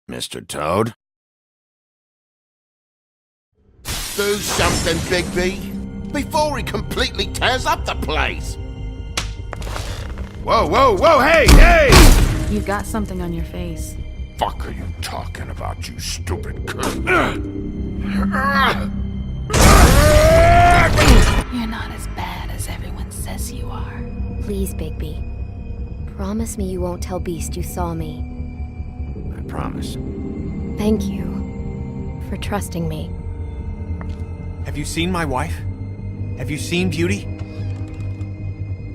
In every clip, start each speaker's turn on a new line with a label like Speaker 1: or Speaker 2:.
Speaker 1: Mr. Toad?
Speaker 2: Do something, Bigby, before he completely tears up the place!
Speaker 1: Whoa, whoa, whoa, hey!
Speaker 3: You've got something on your face.
Speaker 1: Fuck are you talking about, you stupid cunt?
Speaker 3: You're not as bad as everyone says you are.
Speaker 4: Please, Bigby. Promise me you won't tell Beast you saw me.
Speaker 1: I promise.
Speaker 4: Thank you for trusting me.
Speaker 5: Have you seen my wife? Have you seen Beauty?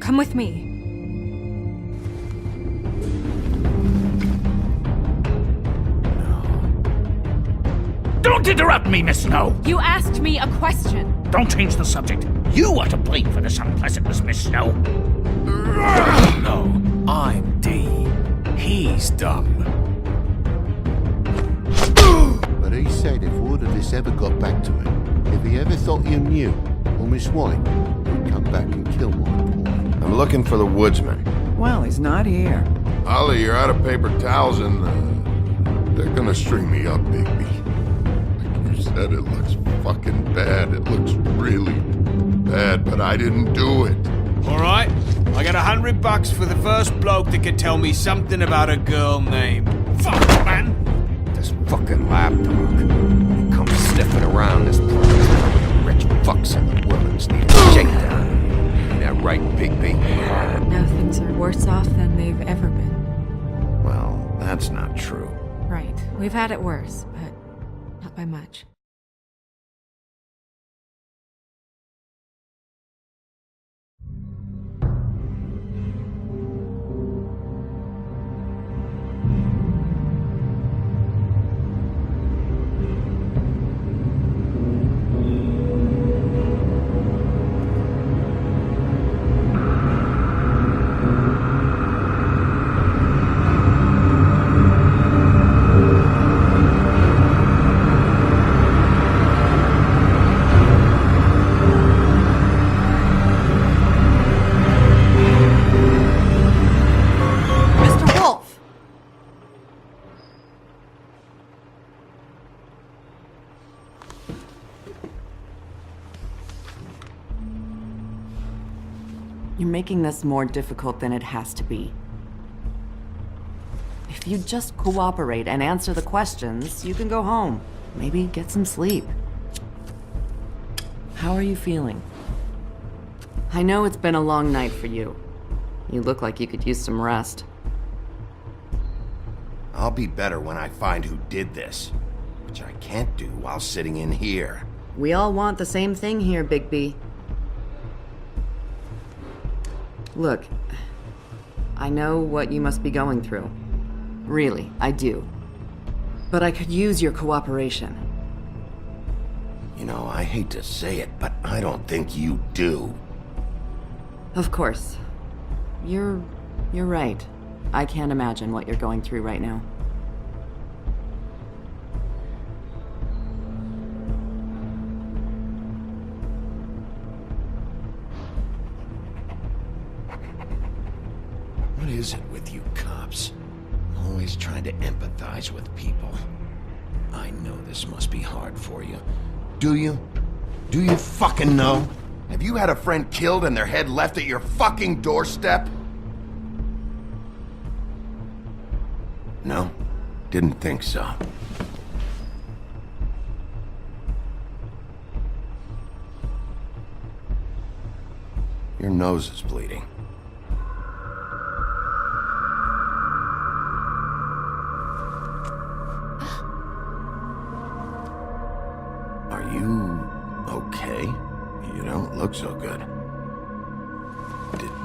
Speaker 6: Come with me.
Speaker 7: Don't interrupt me, Miss Snow!
Speaker 6: You asked me a question.
Speaker 7: Don't change the subject. You are to blame for this unpleasantness, Miss Snow.
Speaker 5: No, I'm D. He's dumb.
Speaker 2: But he said if word of this ever got back to him, if he ever thought you knew, or Miss White, he'd come back and kill my boy.
Speaker 1: I'm looking for the woodsman.
Speaker 8: Well, he's not here.
Speaker 9: Ollie, you're out of paper towels and they're gonna string me up, Bigby. Like you said, it looks fucking bad. It looks really bad, but I didn't do it.
Speaker 5: Alright, I got $100 for the first bloke that can tell me something about a girl named... Fuck, man!
Speaker 1: This fucking lapdog. He comes sniffing around this place. Rich fucks in the women's need a shakedown. Ain't that right, Bigby?
Speaker 6: Now things are worse off than they've ever been.
Speaker 1: Well, that's not true.
Speaker 6: Right. We've had it worse, but not by much.
Speaker 8: You're making this more difficult than it has to be. If you just cooperate and answer the questions, you can go home. Maybe get some sleep. How are you feeling? I know it's been a long night for you. You look like you could use some rest.
Speaker 1: I'll be better when I find who did this, which I can't do while sitting in here.
Speaker 8: We all want the same thing here, Bigby. Look, I know what you must be going through. Really, I do. But I could use your cooperation.
Speaker 1: You know, I hate to say it, but I don't think you do.
Speaker 8: Of course. You're right. I can't imagine what you're going through right now.
Speaker 1: What is it with you cops? Always trying to empathize with people. I know this must be hard for you. Do you? Do you fucking know? Have you had a friend killed and their head left at your fucking doorstep? No? Didn't think so. Your nose is bleeding. Are you okay? You don't look so good.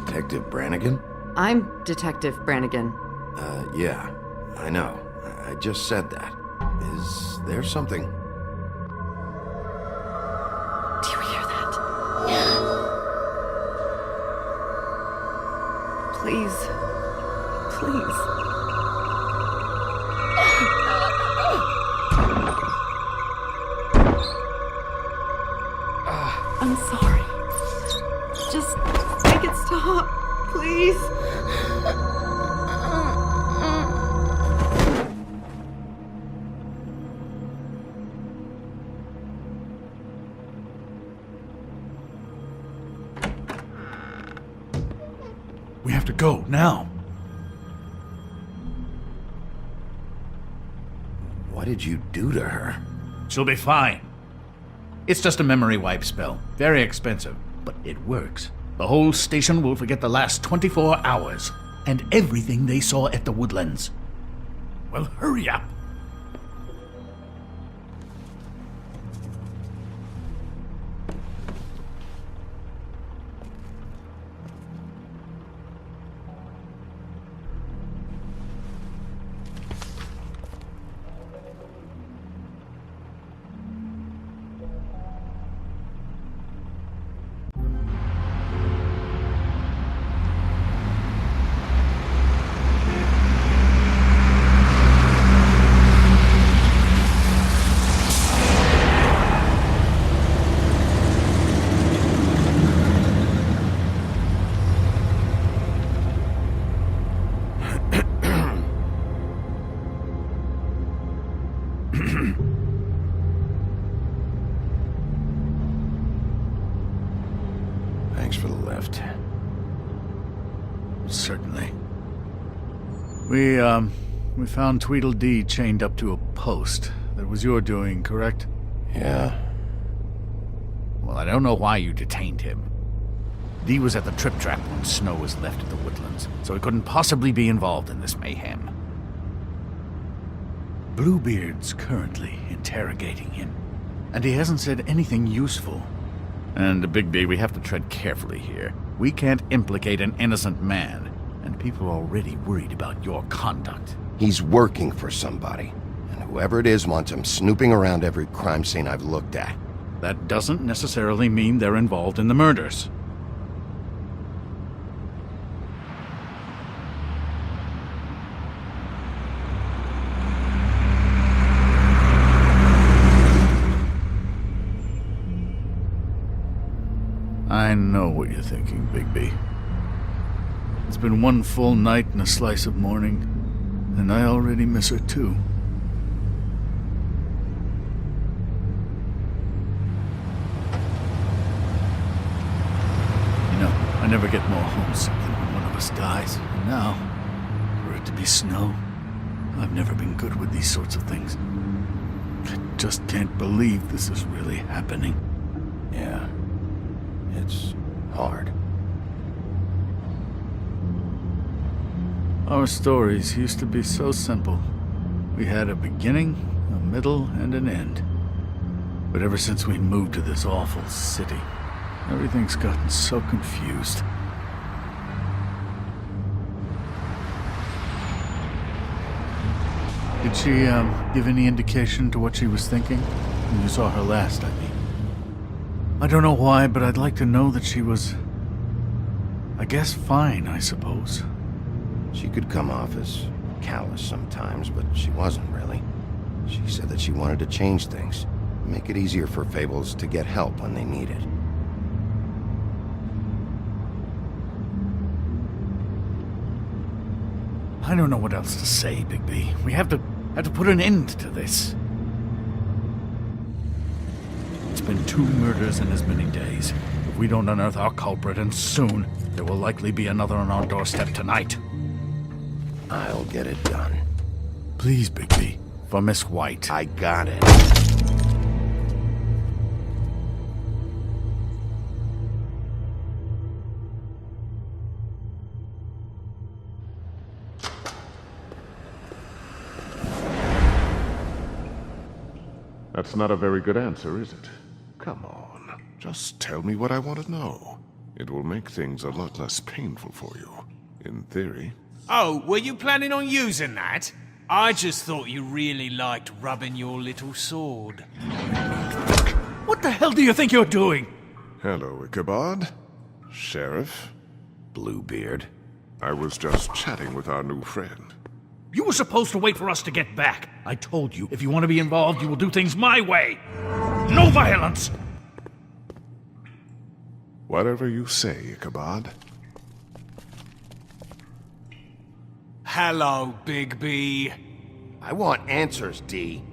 Speaker 1: Detective Brannigan?
Speaker 8: I'm Detective Brannigan.
Speaker 1: Yeah, I know. I just said that. Is there something?
Speaker 8: Do you hear that? Please. Please. I'm sorry. Just make it stop, please.
Speaker 10: Go, now.
Speaker 1: What did you do to her?
Speaker 10: She'll be fine. It's just a memory wipe spell. Very expensive, but it works. The whole station will forget the last 24 hours, and everything they saw at the Woodlands. Well, hurry up.
Speaker 1: Thanks for the lift.
Speaker 10: Certainly. We found Tweedledee chained up to a post. That was your doing, correct?
Speaker 1: Yeah.
Speaker 10: Well, I don't know why you detained him. Dee was at the Trip Trap when Snow was left at the Woodlands, so he couldn't possibly be involved in this mayhem. Bluebeard's currently interrogating him, and he hasn't said anything useful. And, Bigby, we have to tread carefully here. We can't implicate an innocent man, and people are already worried about your conduct.
Speaker 1: He's working for somebody, and whoever it is wants him snooping around every crime scene I've looked at.
Speaker 10: That doesn't necessarily mean they're involved in the murders. I know what you're thinking, Bigby. It's been one full night and a slice of morning, and I already miss her too. You know, I never get more homesick than when one of us dies. And now, for it to be Snow, I've never been good with these sorts of things. I just can't believe this is really happening.
Speaker 1: Yeah. It's hard.
Speaker 10: Our stories used to be so simple. We had a beginning, a middle, and an end. But ever since we moved to this awful city, everything's gotten so confused. Did she, give any indication to what she was thinking? When you saw her last, I mean. I don't know why, but I'd like to know that she was, I guess, fine, I suppose.
Speaker 1: She could come off as callous sometimes, but she wasn't really. She said that she wanted to change things, make it easier for Fables to get help when they need it.
Speaker 10: I don't know what else to say, Bigby. We have to put an end to this. It's been 2 murders in as many days. If we don't unearth our culprit, and soon, there will likely be another on our doorstep tonight.
Speaker 1: I'll get it done.
Speaker 10: Please, Bigby. For Miss White.
Speaker 1: I got it.
Speaker 9: That's not a very good answer, is it? Come on. Just tell me what I want to know. It will make things a lot less painful for you. In theory.
Speaker 5: Oh, were you planning on using that? I just thought you really liked rubbing your little sword.
Speaker 10: What the hell do you think you're doing?
Speaker 9: Hello, Ichabod. Sheriff.
Speaker 1: Bluebeard.
Speaker 9: I was just chatting with our new friend.
Speaker 10: You were supposed to wait for us to get back. I told you, if you want to be involved, you will do things my way. No violence!
Speaker 9: Whatever you say, Ichabod.
Speaker 5: Hello, Bigby.
Speaker 1: I want answers, Dee.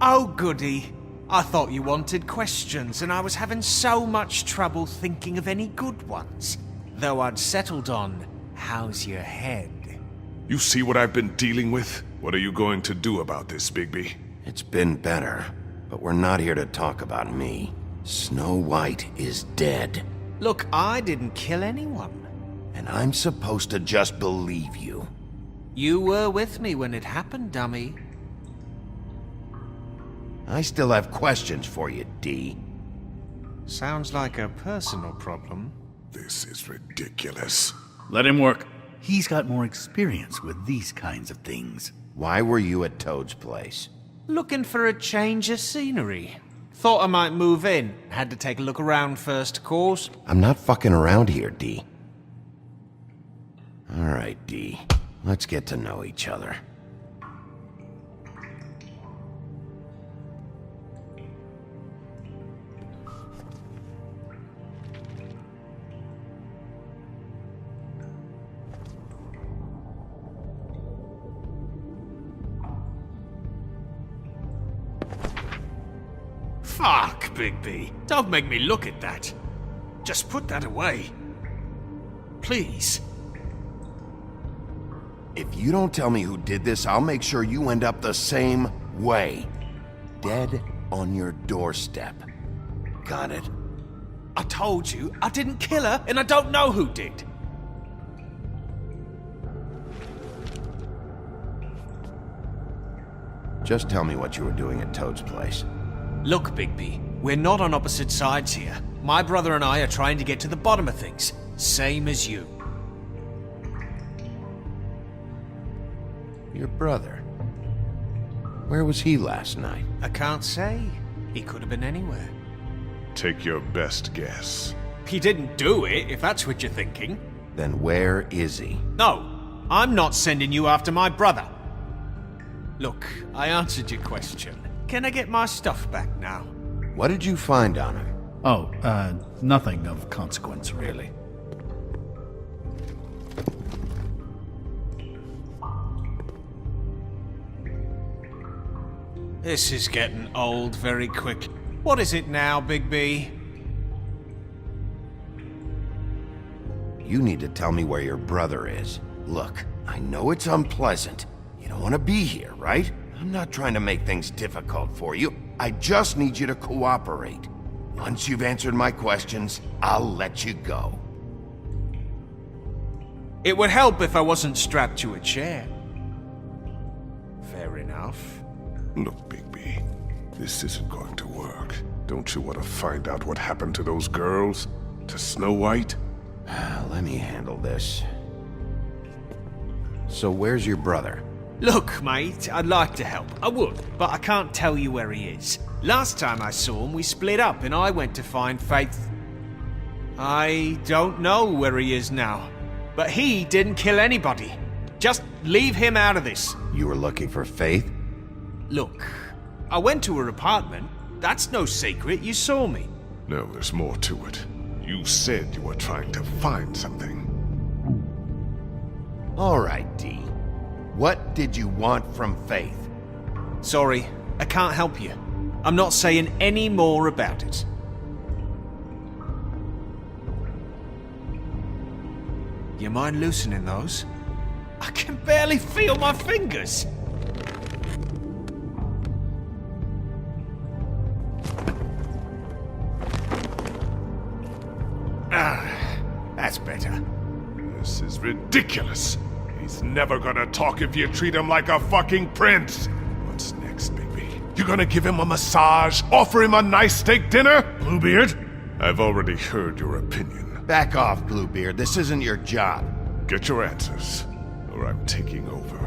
Speaker 5: Oh, goody. I thought you wanted questions, and I was having so much trouble thinking of any good ones. Though I'd settled on, how's your head?
Speaker 11: You see what I've been dealing with? What are you going to do about this, Bigby?
Speaker 1: It's been better, but we're not here to talk about me. Snow White is dead.
Speaker 5: Look, I didn't kill anyone.
Speaker 1: And I'm supposed to just believe you.
Speaker 5: You were with me when it happened, dummy.
Speaker 1: I still have questions for you, D.
Speaker 5: Sounds like a personal problem.
Speaker 11: This is ridiculous.
Speaker 10: Let him work. He's got more experience with these kinds of things.
Speaker 1: Why were you at Toad's place?
Speaker 5: Looking for a change of scenery. Thought I might move in. Had to take a look around first, of course.
Speaker 1: I'm not fucking around here, D. All right, D. Let's get to know each other.
Speaker 5: Fuck, Bigby. Don't make me look at that. Just put that away. Please.
Speaker 1: If you don't tell me who did this, I'll make sure you end up the same way. Dead on your doorstep. Got it?
Speaker 5: I told you, I didn't kill her, and I don't know who did.
Speaker 1: Just tell me what you were doing at Toad's place.
Speaker 5: Look, Bigby, we're not on opposite sides here. My brother and I are trying to get to the bottom of things. Same as you.
Speaker 1: Your brother? Where was he last night?
Speaker 5: I can't say. He could have been anywhere.
Speaker 11: Take your best guess.
Speaker 5: He didn't do it, if that's what you're thinking.
Speaker 1: Then where is he?
Speaker 5: No, I'm not sending you after my brother. Look, I answered your question. Can I get my stuff back now?
Speaker 1: What did you find on him?
Speaker 10: Oh, nothing of consequence, really.
Speaker 5: This is getting old very quick. What is it now, Bigby?
Speaker 1: You need to tell me where your brother is. Look, I know it's unpleasant. You don't want to be here, right? I'm not trying to make things difficult for you. I just need you to cooperate. Once you've answered my questions, I'll let you go.
Speaker 5: It would help if I wasn't strapped to a chair. Fair enough.
Speaker 11: Look, Bigby, this isn't going to work. Don't you want to find out what happened to those girls? To Snow White?
Speaker 1: Let me handle this. So where's your brother?
Speaker 5: Look, mate, I'd like to help. I would, but I can't tell you where he is. Last time I saw him, we split up and I went to find Faith. I don't know where he is now, but he didn't kill anybody. Just leave him out of this.
Speaker 1: You were looking for Faith?
Speaker 5: Look, I went to her apartment. That's no secret, you saw me.
Speaker 11: No, there's more to it. You said you were trying to find something.
Speaker 1: All right, D. What did you want from Faith?
Speaker 5: Sorry, I can't help you. I'm not saying any more about it. You mind loosening those? I can barely feel my fingers. That's better.
Speaker 11: This is ridiculous. He's never gonna talk if you treat him like a fucking prince. What's next, Bigby? You gonna give him a massage? Offer him a nice steak dinner? Bluebeard? I've already heard your opinion.
Speaker 1: Back off, Bluebeard. This isn't your job.
Speaker 11: Get your answers, or I'm taking over.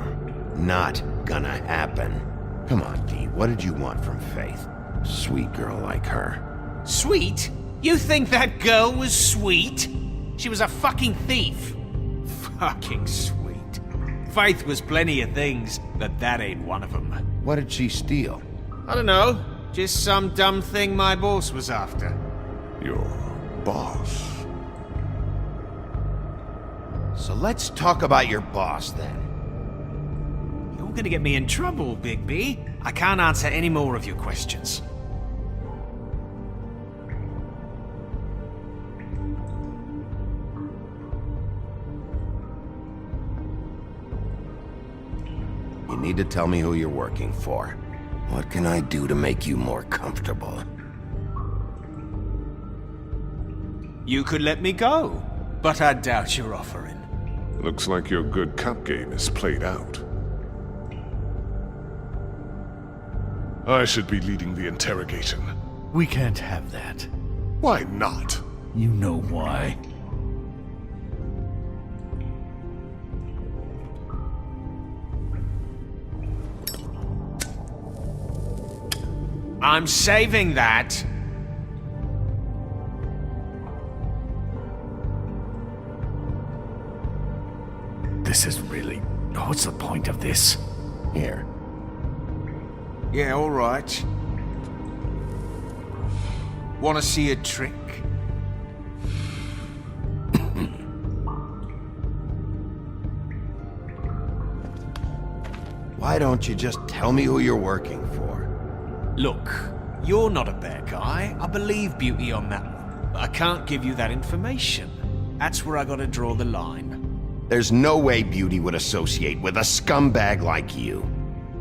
Speaker 1: Not gonna happen. Come on, D. What did you want from Faith? Sweet girl like her.
Speaker 5: Sweet? You think that girl was sweet? She was a fucking thief. Fucking sweet. Faith was plenty of things, but that ain't one of them.
Speaker 1: What did she steal?
Speaker 5: I don't know. Just some dumb thing my boss was after.
Speaker 11: Your boss?
Speaker 1: So let's talk about your boss, then.
Speaker 5: You're gonna get me in trouble, Bigby. I can't answer any more of your questions.
Speaker 1: You need to tell me who you're working for. What can I do to make you more comfortable?
Speaker 5: You could let me go, but I doubt you're offering.
Speaker 11: Looks like your good cop game is played out. I should be leading the interrogation.
Speaker 10: We can't have that.
Speaker 11: Why not?
Speaker 10: You know why.
Speaker 5: I'm saving that.
Speaker 10: This is really... What's the point of this?
Speaker 1: Here.
Speaker 5: Yeah, all right. Want to see a trick?
Speaker 1: Why don't you just tell me who you're working for?
Speaker 5: Look, you're not a bad guy. I believe Beauty on that one. But I can't give you that information. That's where I gotta draw the line.
Speaker 1: There's no way Beauty would associate with a scumbag like you.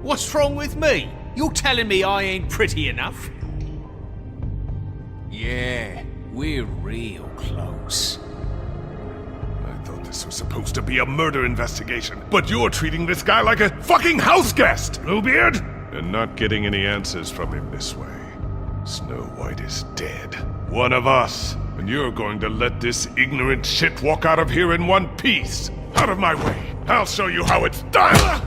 Speaker 5: What's wrong with me? You're telling me I ain't pretty enough? Yeah, we're real close.
Speaker 11: I thought this was supposed to be a murder investigation, but you're treating this guy like a fucking house guest, Bluebeard! And not getting any answers from him this way. Snow White is dead. One of us. And you're going to let this ignorant shit walk out of here in one piece. Out of my way. I'll show you how it's done!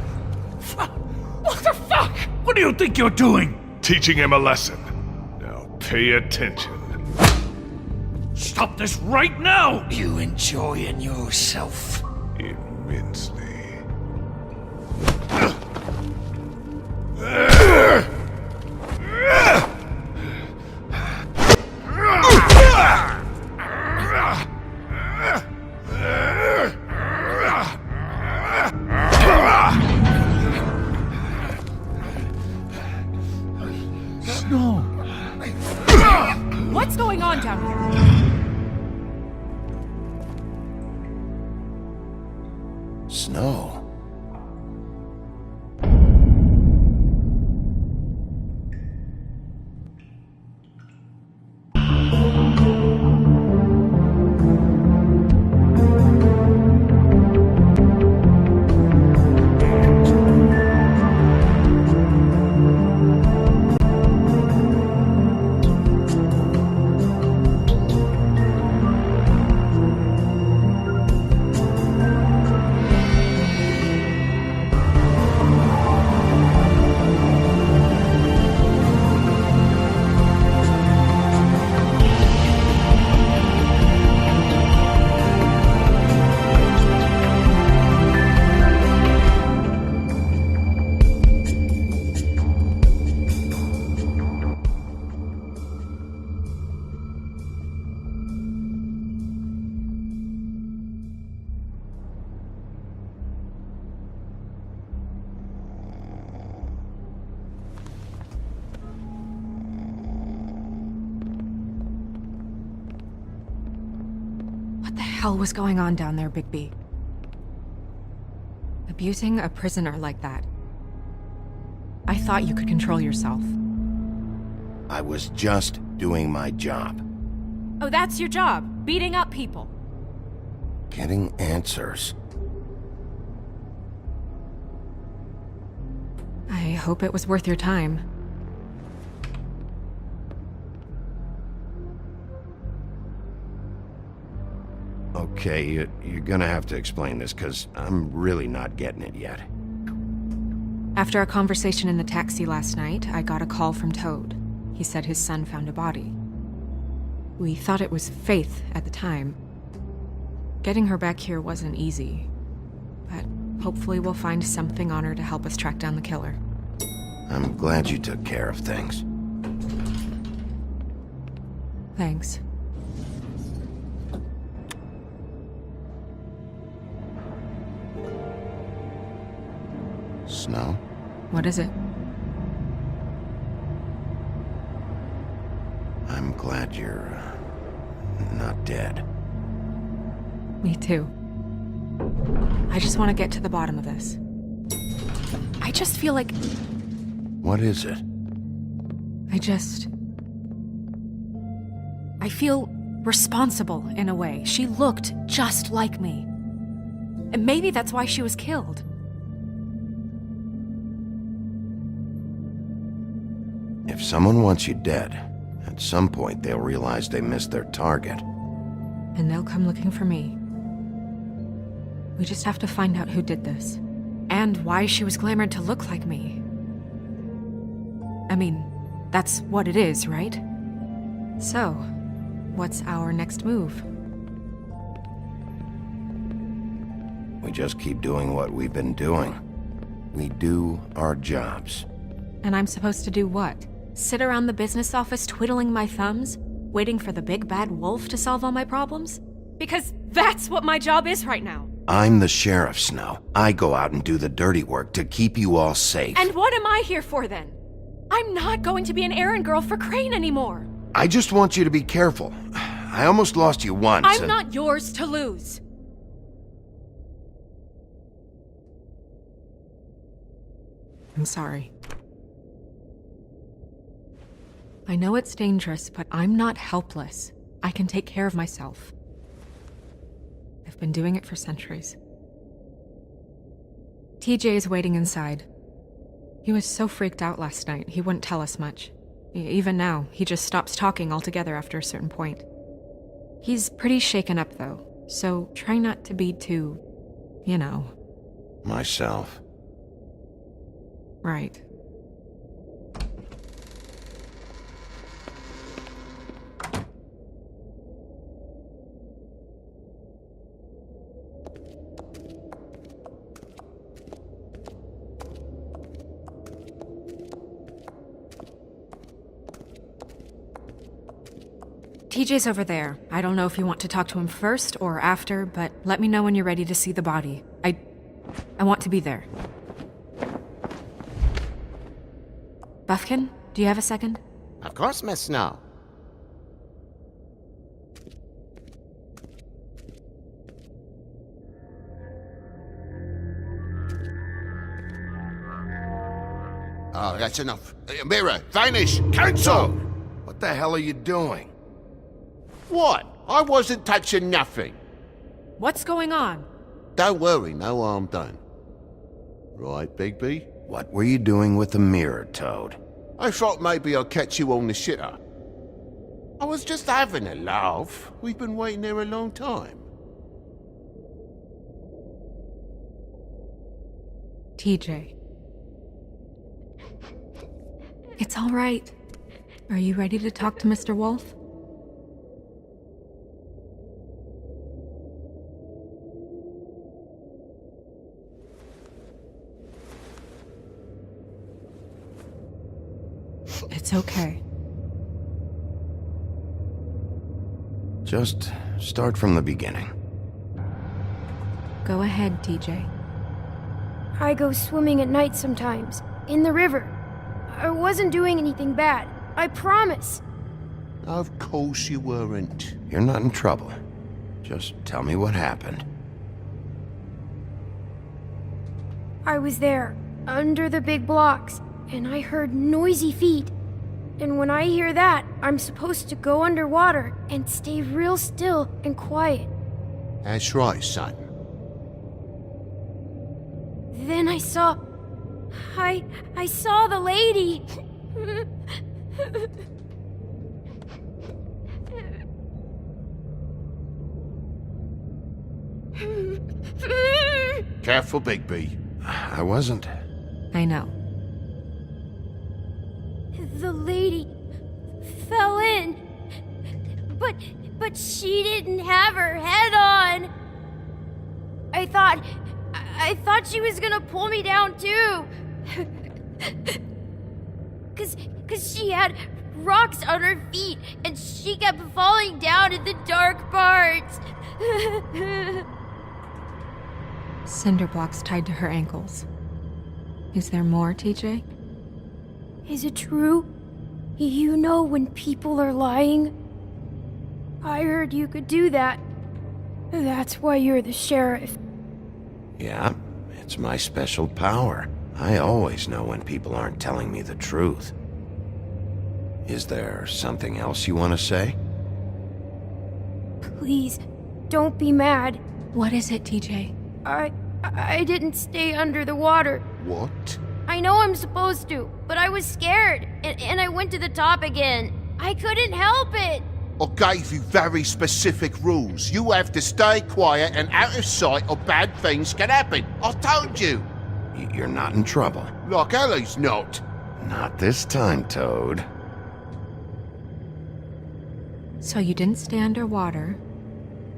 Speaker 7: What the fuck? What do you think you're doing?
Speaker 11: Teaching him a lesson. Now pay attention.
Speaker 7: Stop this right now! You enjoying yourself?
Speaker 11: Immensely.
Speaker 6: What's going on down here?
Speaker 1: Snow.
Speaker 6: What the hell was going on down there, Bigby? Abusing a prisoner like that. I thought you could control yourself.
Speaker 1: I was just doing my job.
Speaker 6: Oh, that's your job, beating up people.
Speaker 1: Getting answers.
Speaker 6: I hope it was worth your time.
Speaker 1: Okay, you're gonna have to explain this, because I'm really not getting it yet.
Speaker 6: After our conversation in the taxi last night, I got a call from Toad. He said his son found a body. We thought it was Faith at the time. Getting her back here wasn't easy, but hopefully we'll find something on her to help us track down the killer.
Speaker 1: I'm glad you took care of things.
Speaker 6: Thanks.
Speaker 1: Snow?
Speaker 6: What is it?
Speaker 1: I'm glad you're not dead.
Speaker 6: Me too. I just want to get to the bottom of this. I just feel like
Speaker 1: What is it?
Speaker 6: I feel responsible in a way. She looked just like me. And maybe that's why she was killed.
Speaker 1: If someone wants you dead, at some point they'll realize they missed their target.
Speaker 6: And they'll come looking for me. We just have to find out who did this. And why she was glamored to look like me. I mean, that's what it is, right? So, what's our next move?
Speaker 1: We just keep doing what we've been doing. We do our jobs.
Speaker 6: And I'm supposed to do what? Sit around the business office twiddling my thumbs, waiting for the big bad wolf to solve all my problems? Because that's what my job is right now.
Speaker 1: I'm the sheriff, Snow. I go out and do the dirty work to keep you all safe.
Speaker 6: And what am I here for then? I'm not going to be an errand girl for Crane anymore.
Speaker 1: I just want you to be careful. I almost lost you once.
Speaker 6: I'm not yours to lose. I'm sorry. I know it's dangerous, but I'm not helpless. I can take care of myself. I've been doing it for centuries. TJ is waiting inside. He was so freaked out last night, he wouldn't tell us much. Even now, he just stops talking altogether after a certain point. He's pretty shaken up, though, so try not to be too, you know.
Speaker 1: Myself.
Speaker 6: Right. TJ's over there. I don't know if you want to talk to him first or after, but let me know when you're ready to see the body. I want to be there. Buffkin, do you have a second?
Speaker 2: Of course, Miss Snow. Oh, that's enough. Mirror, vanish, cancel!
Speaker 1: What the hell are you doing?
Speaker 2: What? I wasn't touching nothing.
Speaker 6: What's going on?
Speaker 2: Don't worry, no harm done. Right, Bigby?
Speaker 1: What were you doing with the mirror, Toad?
Speaker 2: I thought maybe I'd catch you on the shitter. I was just having a laugh. We've been waiting there a long time.
Speaker 6: TJ. It's all right. Are you ready to talk to Mr. Wolf? It's okay.
Speaker 1: Just start from the beginning.
Speaker 6: Go ahead, TJ.
Speaker 12: I go swimming at night sometimes, in the river. I wasn't doing anything bad, I promise.
Speaker 2: Of course you weren't.
Speaker 1: You're not in trouble. Just tell me what happened.
Speaker 12: I was there, under the big blocks, and I heard noisy feet. And when I hear that, I'm supposed to go underwater and stay real still and quiet.
Speaker 2: That's right, son.
Speaker 12: Then I saw the lady.
Speaker 2: Careful, Bigby.
Speaker 1: I wasn't.
Speaker 6: I know.
Speaker 12: The lady fell in. But she didn't have her head on. I thought she was gonna pull me down too. Cause she had rocks on her feet and she kept falling down in the dark parts.
Speaker 6: Cinder blocks tied to her ankles. Is there more, TJ?
Speaker 12: Is it true? You know when people are lying? I heard you could do that. That's why you're the sheriff.
Speaker 1: Yeah, it's my special power. I always know when people aren't telling me the truth. Is there something else you want to say?
Speaker 12: Please, don't be mad.
Speaker 6: What is it, TJ?
Speaker 12: I didn't stay under the water.
Speaker 2: What?
Speaker 12: I know I'm supposed to, but I was scared, and I went to the top again. I couldn't help it.
Speaker 2: I gave you very specific rules. You have to stay quiet and out of sight or bad things can happen. I told you.
Speaker 1: You're not in trouble.
Speaker 2: Like Ellie's not.
Speaker 1: Not this time, Toad.
Speaker 6: So you didn't stay underwater.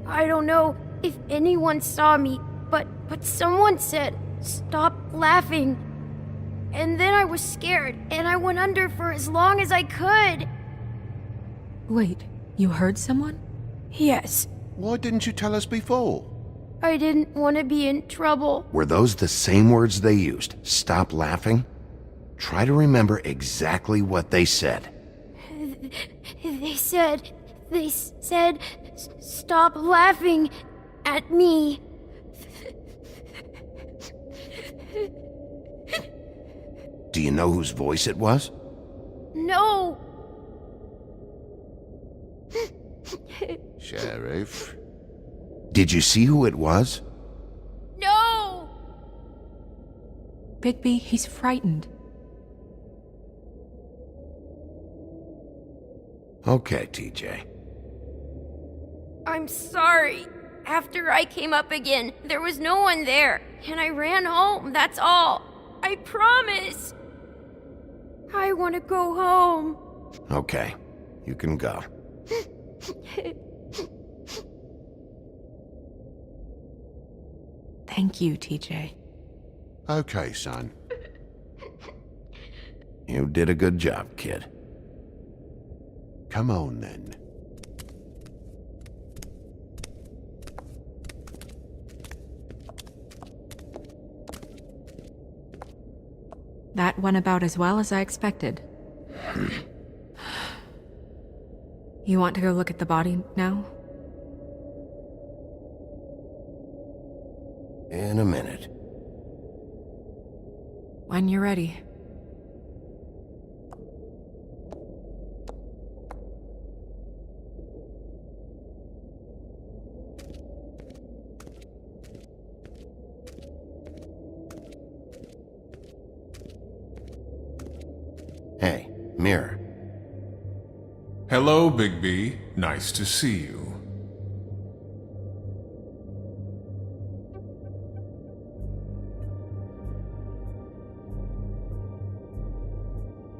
Speaker 12: I don't know if anyone saw me, but someone said, "Stop laughing." And then I was scared, and I went under for as long as I could.
Speaker 6: Wait, you heard someone?
Speaker 12: Yes,
Speaker 2: Why didn't you tell us before?
Speaker 12: I didn't want to be in trouble.
Speaker 1: Were those the same words they used? Stop laughing? Try to remember exactly what they said.
Speaker 12: They said, "Stop laughing at me."
Speaker 1: Do you know whose voice it was?
Speaker 12: No.
Speaker 2: Sheriff?
Speaker 1: Did you see who it was?
Speaker 12: No.
Speaker 6: Bigby, he's frightened.
Speaker 1: Okay, TJ.
Speaker 12: I'm sorry. After I came up again, there was no one there, and I ran home, that's all. I promise. I want to go home.
Speaker 1: Okay, you can go.
Speaker 6: Thank you, TJ.
Speaker 2: Okay, son.
Speaker 1: You did a good job, kid.
Speaker 2: Come on, then.
Speaker 6: That went about as well as I expected. You want to go look at the body now?
Speaker 1: In a minute.
Speaker 6: When you're ready.
Speaker 1: Hey, Mirror.
Speaker 11: Hello, Bigby. Nice to see you.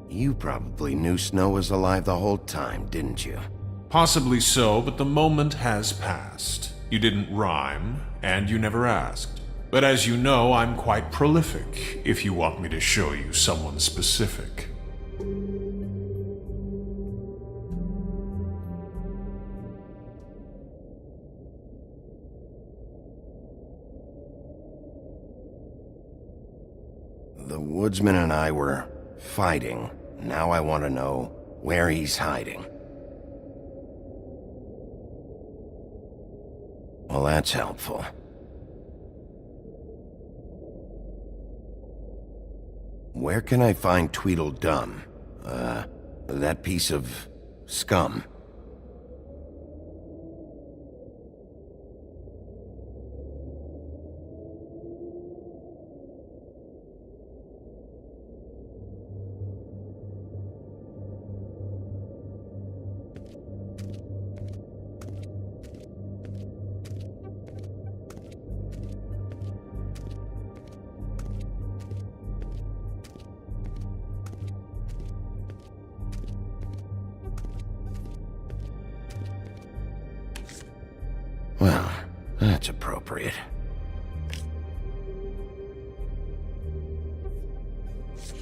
Speaker 1: You probably knew Snow was alive the whole time, didn't you?
Speaker 11: Possibly so, but the moment has passed. You didn't rhyme, and you never asked. But as you know, I'm quite prolific, if you want me to show you someone specific.
Speaker 1: The woodsman and I were fighting. Now I want to know where he's hiding. Well, that's helpful. Where can I find Tweedledum? That piece of scum. Well, that's appropriate.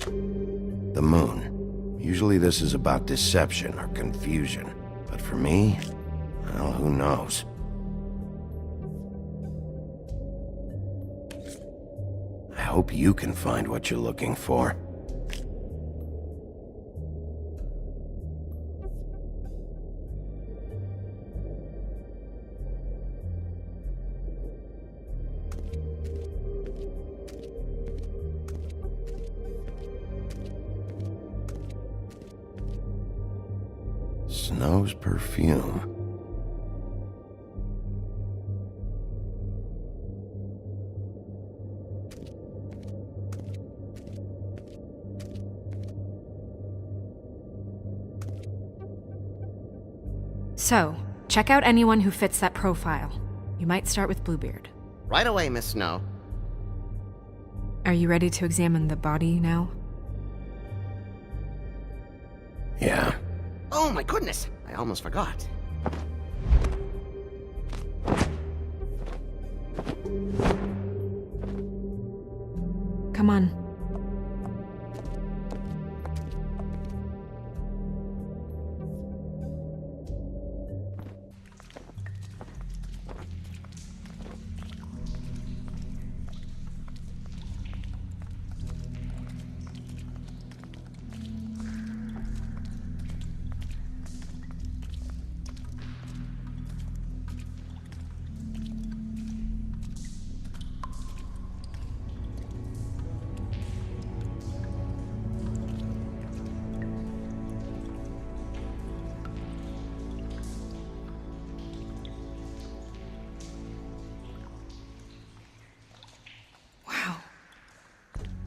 Speaker 1: The moon. Usually this is about deception or confusion. But for me, well, who knows? I hope you can find what you're looking for. Snow's perfume.
Speaker 6: So, check out anyone who fits that profile. You might start with Bluebeard.
Speaker 13: Right away, Miss Snow.
Speaker 6: Are you ready to examine the body now?
Speaker 1: Yeah.
Speaker 13: Oh my goodness! I almost forgot.
Speaker 6: Come on.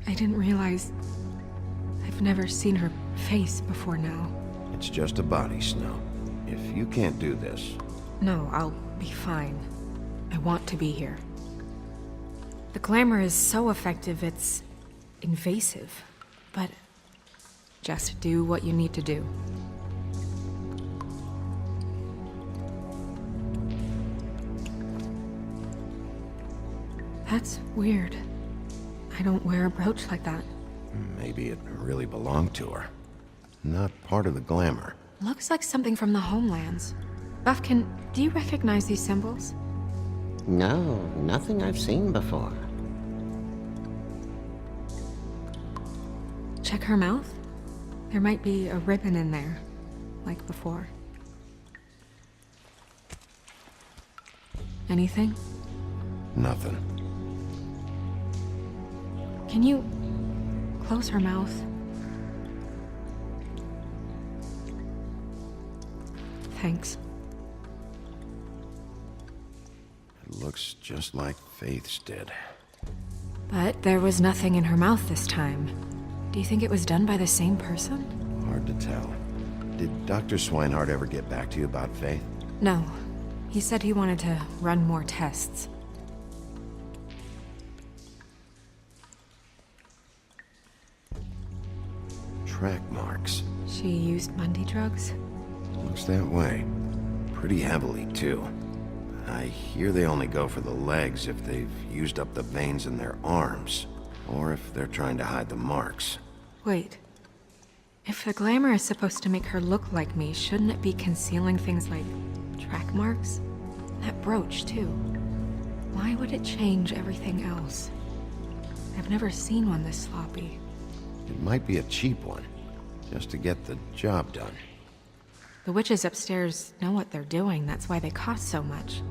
Speaker 6: I didn't realize I've never seen her face before now.
Speaker 1: It's just a body, Snow. If you can't do this...
Speaker 6: No, I'll be fine. I want to be here. The glamour is so effective, it's invasive. But just do what you need to do. That's weird. I don't wear a brooch like that.
Speaker 1: Maybe it really belonged to her. Not part of the glamour.
Speaker 6: Looks like something from the homelands. Buffkin, do you recognize these symbols?
Speaker 13: No, nothing I've seen before.
Speaker 6: Check her mouth. There might be a ribbon in there, like before. Anything?
Speaker 1: Nothing.
Speaker 6: Can you close her mouth? Thanks.
Speaker 1: It looks just like Faith's did.
Speaker 6: But there was nothing in her mouth this time. Do you think it was done by the same person?
Speaker 1: Hard to tell. Did Dr. Swinehart ever get back to you about Faith?
Speaker 6: No. He said he wanted to run more tests.
Speaker 1: Track marks.
Speaker 6: She used Mundy drugs?
Speaker 1: Looks that way. Pretty heavily, too. I hear they only go for the legs if they've used up the veins in their arms, or if they're trying to hide the marks.
Speaker 6: Wait. If the glamour is supposed to make her look like me, shouldn't it be concealing things like track marks? That brooch, too. Why would it change everything else? I've never seen one this sloppy.
Speaker 1: It might be a cheap one, just to get the job done.
Speaker 6: The witches upstairs know what they're doing, that's why they cost so much.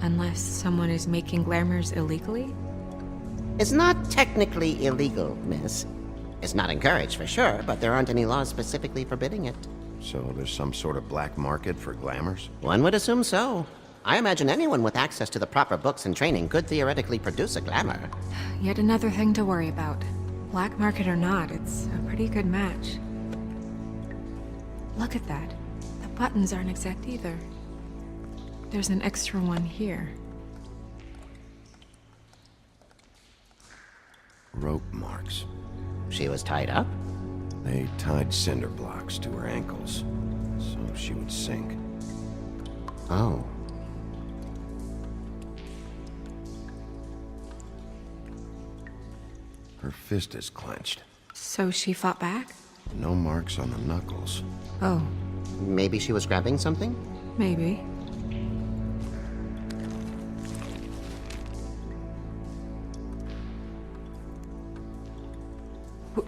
Speaker 6: Unless someone is making glamours illegally?
Speaker 13: It's not technically illegal, miss. It's not encouraged for sure, but there aren't any laws specifically forbidding it.
Speaker 1: So there's some sort of black market for glamours?
Speaker 13: One would assume so. I imagine anyone with access to the proper books and training could theoretically produce a glamour.
Speaker 6: Yet another thing to worry about. Black market or not, it's a pretty good match. Look at that. The buttons aren't exact either. There's an extra one here.
Speaker 1: Rope marks.
Speaker 13: She was tied up?
Speaker 1: They tied cinder blocks to her ankles, so she would sink.
Speaker 13: Oh.
Speaker 1: Her fist is clenched.
Speaker 6: So she fought back?
Speaker 1: No marks on the knuckles.
Speaker 6: Oh.
Speaker 13: Maybe she was grabbing something?
Speaker 6: Maybe.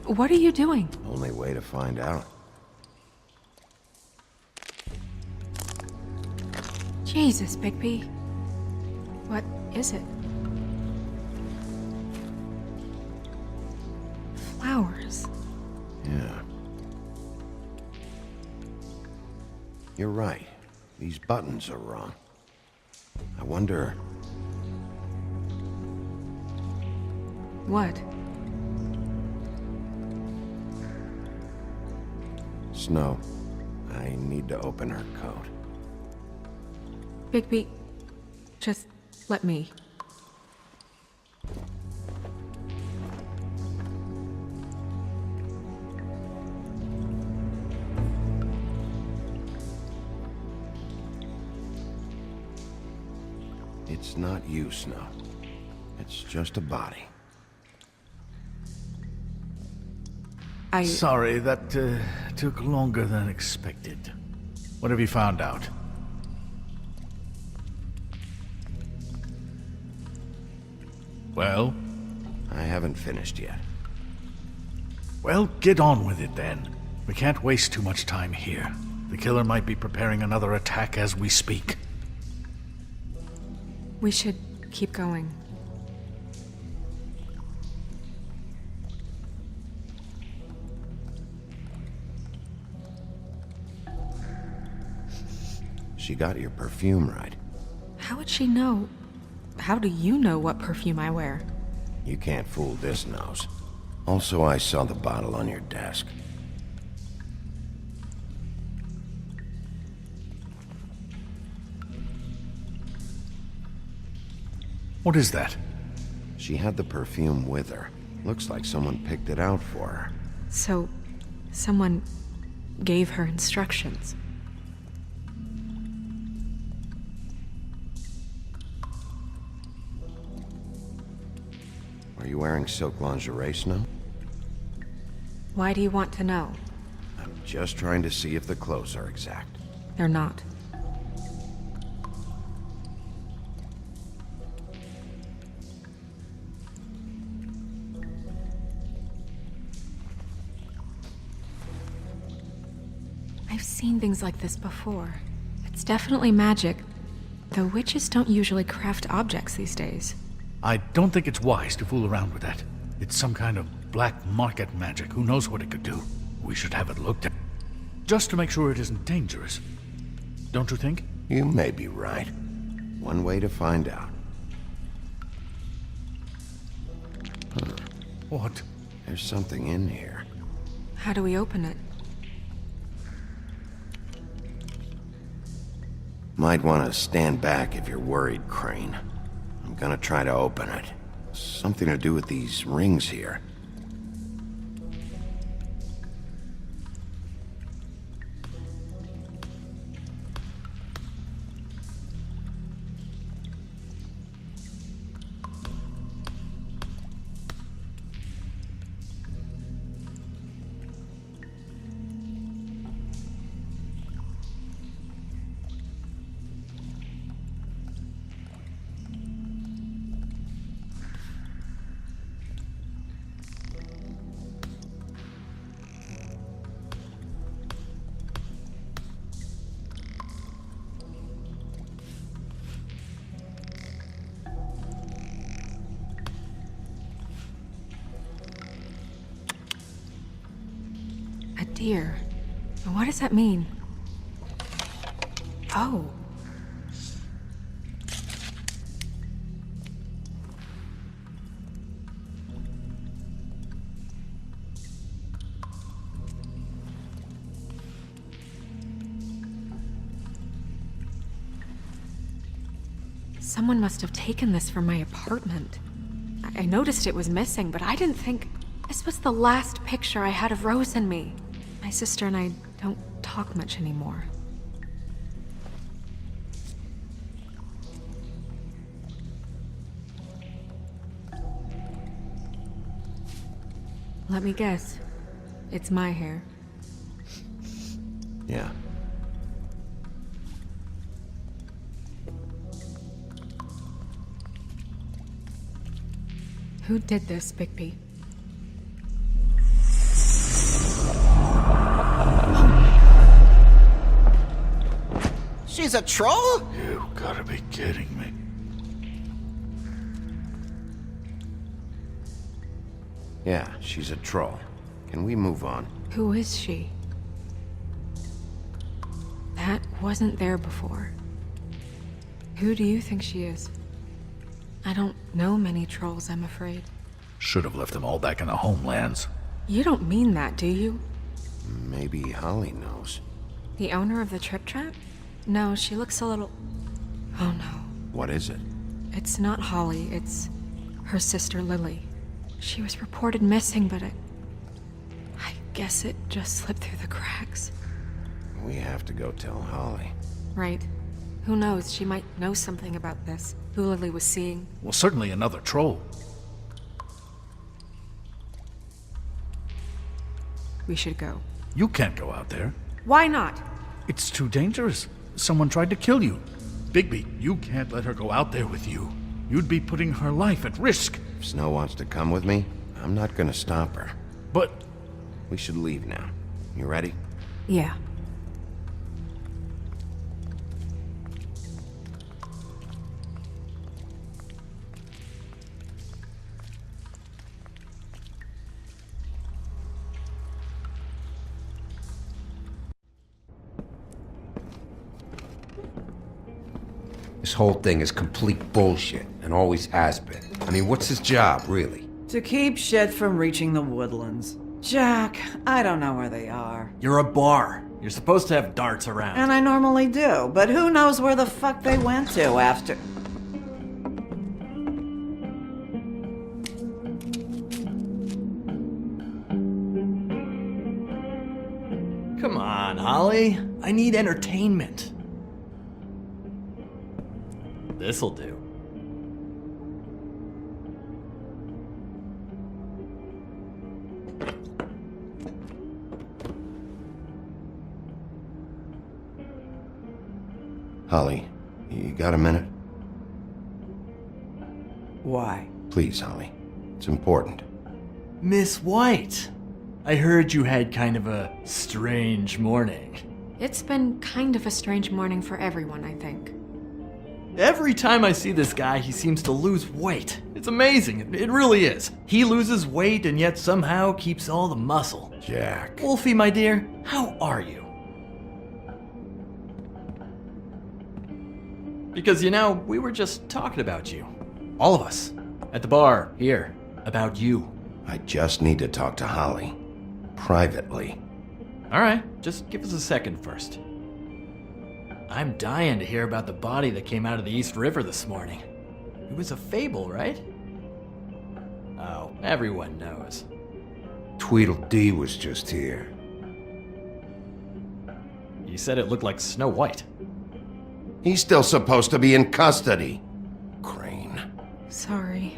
Speaker 6: What are you doing?
Speaker 1: Only way to find out.
Speaker 6: Jesus, Bigby. What is it? Flowers.
Speaker 1: Yeah. You're right. These buttons are wrong. I wonder...
Speaker 6: What?
Speaker 1: Snow, I need to open her coat.
Speaker 6: Bigby, just let me.
Speaker 1: It's not you, Snow. It's just a body.
Speaker 10: Sorry, that took longer than expected. What have you found out? Well?
Speaker 1: I haven't finished yet.
Speaker 10: Well, get on with it then. We can't waste too much time here. The killer might be preparing another attack as we speak.
Speaker 6: We should keep going.
Speaker 1: She got your perfume right.
Speaker 6: How would she know? How do you know what perfume I wear?
Speaker 1: You can't fool this nose. Also, I saw the bottle on your desk.
Speaker 10: What is that?
Speaker 1: She had the perfume with her. Looks like someone picked it out for her.
Speaker 6: So, someone gave her instructions.
Speaker 1: Are you wearing silk lingerie, Snow?
Speaker 6: Why do you want to know?
Speaker 1: I'm just trying to see if the clothes are exact.
Speaker 6: They're not. I've seen things like this before. It's definitely magic, though witches don't usually craft objects these days.
Speaker 10: I don't think it's wise to fool around with that. It's some kind of black market magic. Who knows what it could do? We should have it looked at. Just to make sure it isn't dangerous. Don't you think?
Speaker 1: You may be right. One way to find out. Huh.
Speaker 10: What?
Speaker 1: There's something in here.
Speaker 6: How do we open it?
Speaker 1: Might want to stand back if you're worried, Crane. I'm gonna try to open it. Something to do with these rings here.
Speaker 6: A deer. What does that mean? Oh. Someone must have taken this from my apartment. I noticed it was missing, but I didn't think... This was the last picture I had of Rose and me. My sister and I don't talk much anymore. Let me guess. It's my hair.
Speaker 1: Yeah.
Speaker 6: Who did this, Bigby?
Speaker 13: She's a troll?
Speaker 10: You gotta be kidding me.
Speaker 1: Yeah, she's a troll. Can we move on?
Speaker 6: Who is she? That wasn't there before. Who do you think she is? I don't know many trolls, I'm afraid.
Speaker 10: Should have left them all back in the homelands.
Speaker 6: You don't mean that, do you?
Speaker 1: Maybe Holly knows.
Speaker 6: The owner of the Trip Trap? No, she looks a little... Oh no.
Speaker 1: What is it?
Speaker 6: It's not Holly, it's her sister Lily. She was reported missing, but I guess it just slipped through the cracks.
Speaker 1: We have to go tell Holly.
Speaker 6: Right. Who knows, she might know something about this. Who Lily was seeing.
Speaker 10: Well, certainly another troll.
Speaker 6: We should go.
Speaker 10: You can't go out there.
Speaker 6: Why not?
Speaker 10: It's too dangerous. Someone tried to kill you. Bigby, you can't let her go out there with you. You'd be putting her life at risk.
Speaker 1: If Snow wants to come with me, I'm not gonna stop her.
Speaker 10: But...
Speaker 1: We should leave now. You ready?
Speaker 6: Yeah.
Speaker 14: This whole thing is complete bullshit, and always has been. I mean, what's his job, really?
Speaker 15: To keep shit from reaching the woodlands. Jack, I don't know where they are.
Speaker 16: You're a bar. You're supposed to have darts around.
Speaker 15: And I normally do, but who knows where the fuck they went to after...
Speaker 16: Come on, Holly. I need entertainment. This'll do.
Speaker 1: Holly, you got a minute?
Speaker 15: Why?
Speaker 1: Please, Holly. It's important.
Speaker 16: Miss White, I heard you had kind of a strange morning.
Speaker 6: It's been kind of a strange morning for everyone, I think.
Speaker 16: Every time I see this guy, he seems to lose weight. It's amazing. It really is. He loses weight and yet somehow keeps all the muscle.
Speaker 1: Jack.
Speaker 16: Wolfie, my dear, how are you? Because, you know, we were just talking about you. All of us. At the bar, here. About you.
Speaker 1: I just need to talk to Holly. Privately.
Speaker 16: Alright, just give us a second first. I'm dying to hear about the body that came out of the East River this morning. It was a fable, right? Oh, everyone knows.
Speaker 14: Tweedledee was just here.
Speaker 16: You said it looked like Snow White.
Speaker 1: He's still supposed to be in custody. Crane.
Speaker 6: Sorry.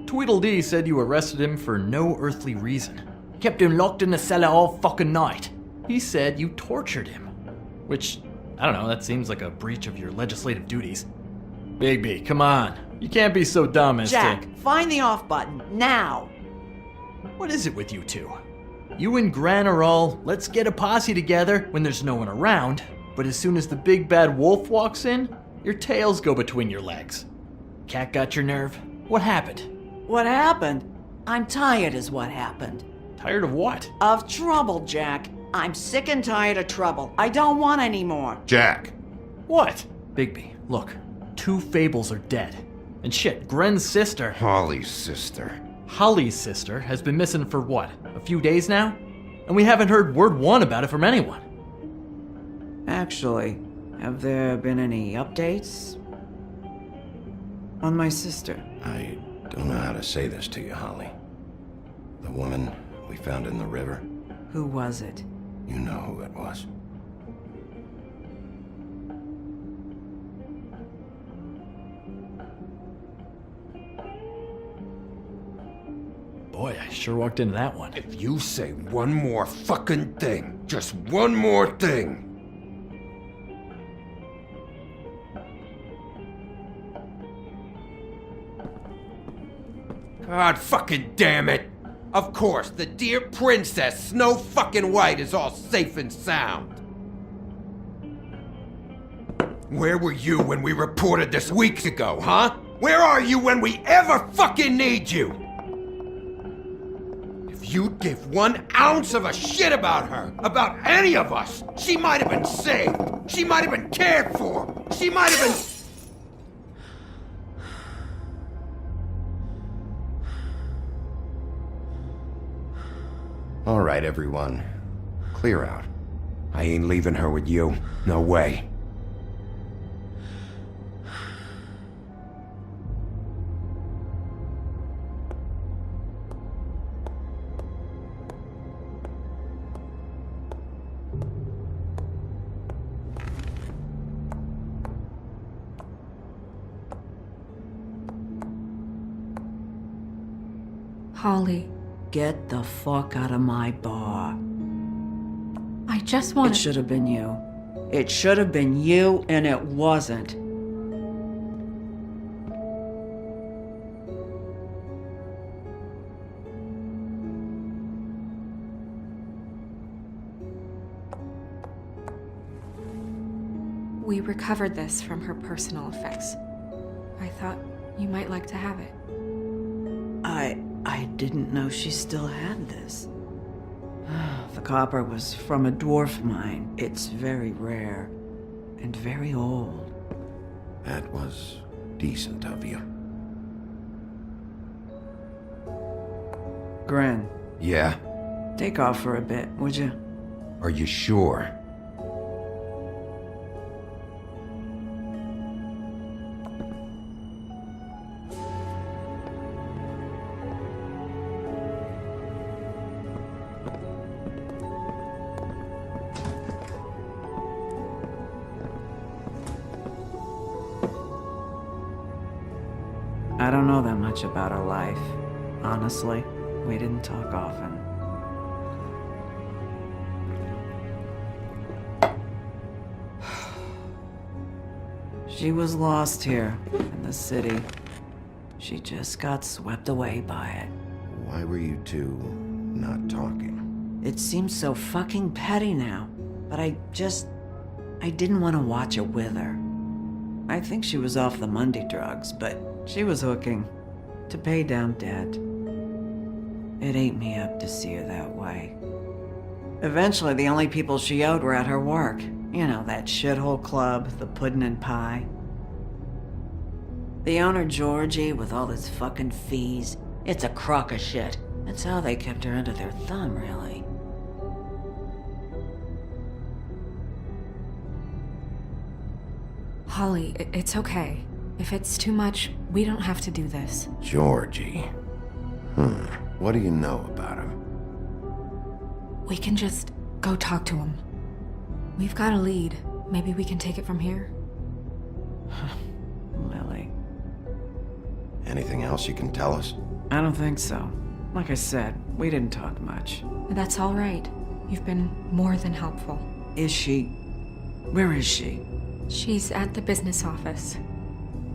Speaker 16: Tweedledee said you arrested him for no earthly reason. Kept him locked in the cellar all fucking night. He said you tortured him. Which, I don't know, that seems like a breach of your legislative duties. Bigby, come on. You can't be so dumb as
Speaker 15: Jack, find the off button, now!
Speaker 16: What is it with you two? You and Gran are all, let's get a posse together when there's no one around, but as soon as the big bad wolf walks in, your tails go between your legs. Cat got your nerve? What happened?
Speaker 15: What happened? I'm tired is what happened.
Speaker 16: Tired of what?
Speaker 15: Of trouble, Jack. I'm sick and tired of trouble. I don't want any more.
Speaker 1: Jack.
Speaker 16: What? Bigby, look. 2 fables are dead. And shit, Gren's sister...
Speaker 1: Holly's sister.
Speaker 16: Holly's sister has been missing for what? A few days now? And we haven't heard word one about it from anyone.
Speaker 15: Actually, have there been any updates? On my sister?
Speaker 1: I don't know how to say this to you, Holly. The woman we found in the river.
Speaker 15: Who was it?
Speaker 1: You know who it was.
Speaker 16: Boy, I sure walked into that one.
Speaker 14: If you say one more fucking thing, just one more thing. God fucking damn it! Of course, the dear princess Snow fucking White is all safe and sound. Where were you when we reported this weeks ago, huh? Where are you when we ever fucking need you? If you'd give 1 ounce of a shit about her, about any of us. She might have been saved. She might have been cared for. She might have been...
Speaker 17: All right, everyone. Clear out. I ain't leaving her with you. No way.
Speaker 6: Holly,
Speaker 15: Get the fuck out of my bar.
Speaker 6: I just want
Speaker 15: It should have been you. It should have been you, and it wasn't.
Speaker 6: We recovered this from her personal effects. I thought you might like to have it.
Speaker 15: I didn't know she still had this. The copper was from a dwarf mine. It's very rare and very old.
Speaker 17: That was decent of you.
Speaker 15: Gren,
Speaker 17: Yeah?
Speaker 15: take off for a bit, would you?
Speaker 17: Are you sure?
Speaker 15: I don't know that much about her life. Honestly, we didn't talk often. She was lost here in the city. She just got swept away by it.
Speaker 17: Why were you two not talking?
Speaker 15: It seems so fucking petty now, but I didn't want to watch it with her. I think she was off the Monday drugs, but she was hooking to pay down debt. It ate me up to see her that way. Eventually, the only people she owed were at her work. You know, that shithole club, the Puddin' and Pie. The owner, Georgie, with all his fucking fees, it's a crock of shit. That's how they kept her under their thumb, really.
Speaker 6: Holly, it's okay. If it's too much, we don't have to do this.
Speaker 17: Georgie. What do you know about him?
Speaker 6: We can just go talk to him. We've got a lead. Maybe we can take it from here?
Speaker 15: Lily.
Speaker 17: Anything else you can tell us?
Speaker 15: I don't think so. Like I said, we didn't talk much.
Speaker 6: That's all right. You've been more than helpful.
Speaker 15: Is she... Where is she?
Speaker 6: She's at the business office.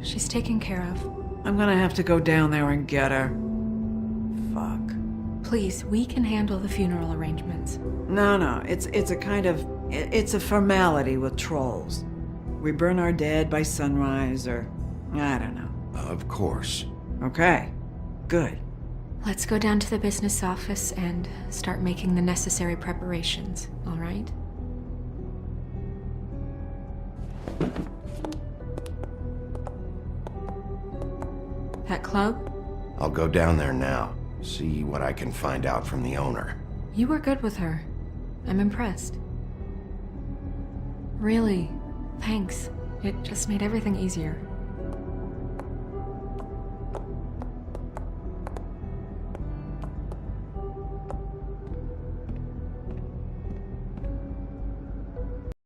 Speaker 6: She's taken care of.
Speaker 15: I'm gonna have to go down there and get her. Fuck.
Speaker 6: Please, we can handle the funeral arrangements.
Speaker 15: No, it's a kind of... It's a formality with trolls. We burn our dead by sunrise, or... I don't know.
Speaker 17: Of course.
Speaker 15: Okay. Good.
Speaker 6: Let's go down to the business office and start making the necessary preparations, all right? That club?
Speaker 17: I'll go down there now. See what I can find out from the owner.
Speaker 6: You were good with her. I'm impressed. Really, thanks. It just made everything easier.